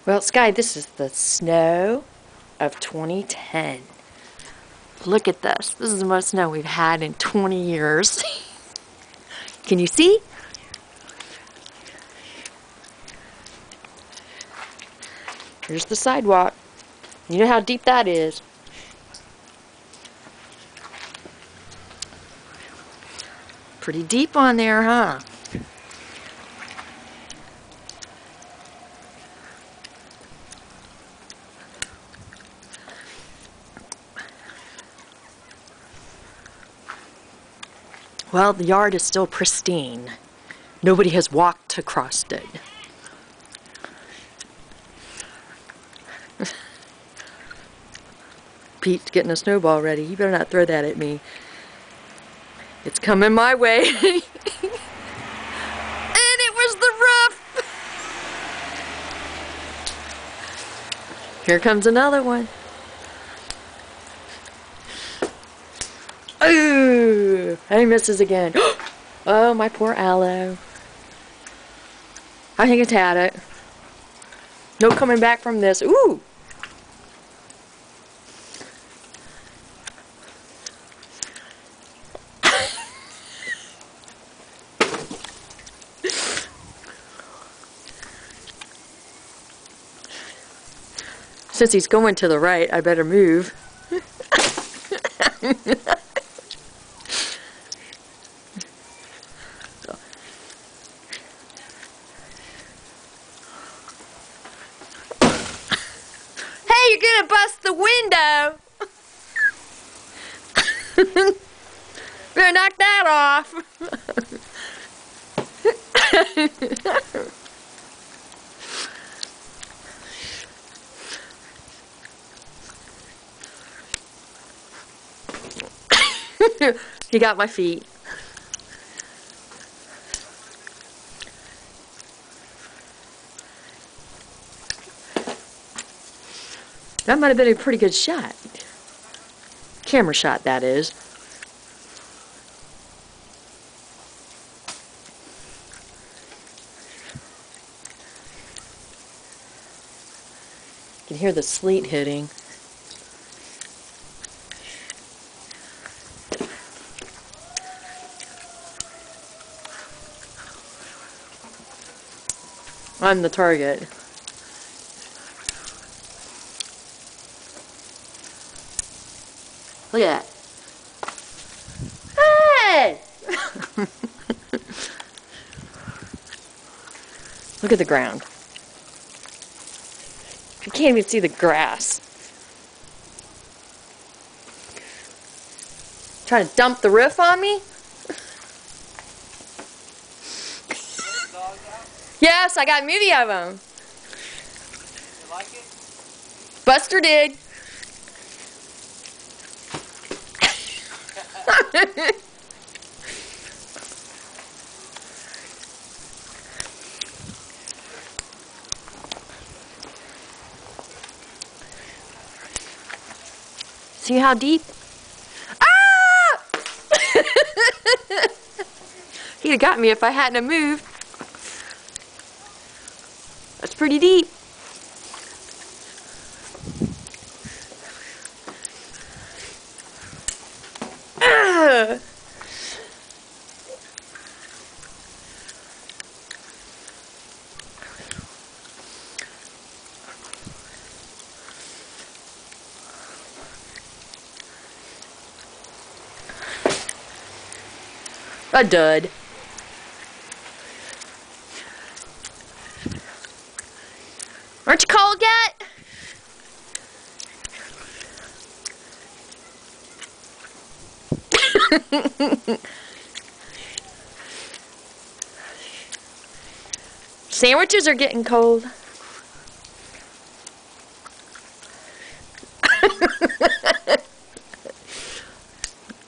Well, Sky, this is the snow of 2010. Look at this. This is the most snow we've had in 20 years. Can you see? Here's the sidewalk. You know how deep that is. Pretty deep on there, huh? Well, the yard is still pristine. Nobody has walked across it. Pete's getting a snowball ready. You better not throw that at me. It's coming my way. And it was the roof. Here comes another one. Ooh, and he misses again. Oh, my poor aloe. I think it's had it. No coming back from this. Ooh. Since he's going to the right, I better move. Hey, you're gonna bust the window! Better knock that off! You got my feet. That might have been a pretty good shot. Camera shot, that is. You can hear the sleet hitting. I'm the target. Look at that. Hey! Look at the ground. You can't even see the grass. Trying to dump the roof on me? Yes, I got a movie of them. You like it? Buster did. See how deep? Ah! He'd have got me if I hadn't have moved. That's pretty deep. Ah! A dud. Aren't you cold yet? Sandwiches are getting cold.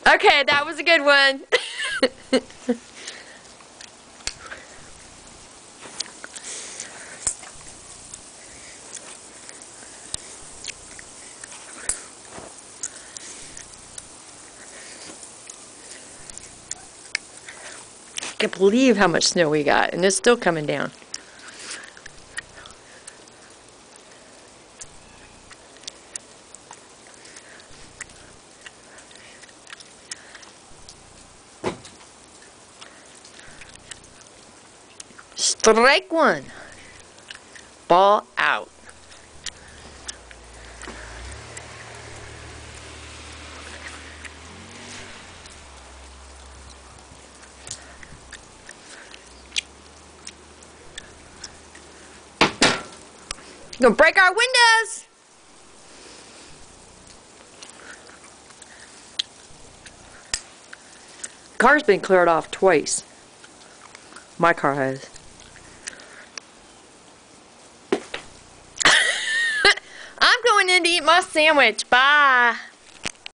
Okay, that was a good one. I can't believe how much snow we got, and it's still coming down. Strike one. Ball out. You're gonna break our windows. Car's been cleared off twice. My car has. I'm going in to eat my sandwich. Bye.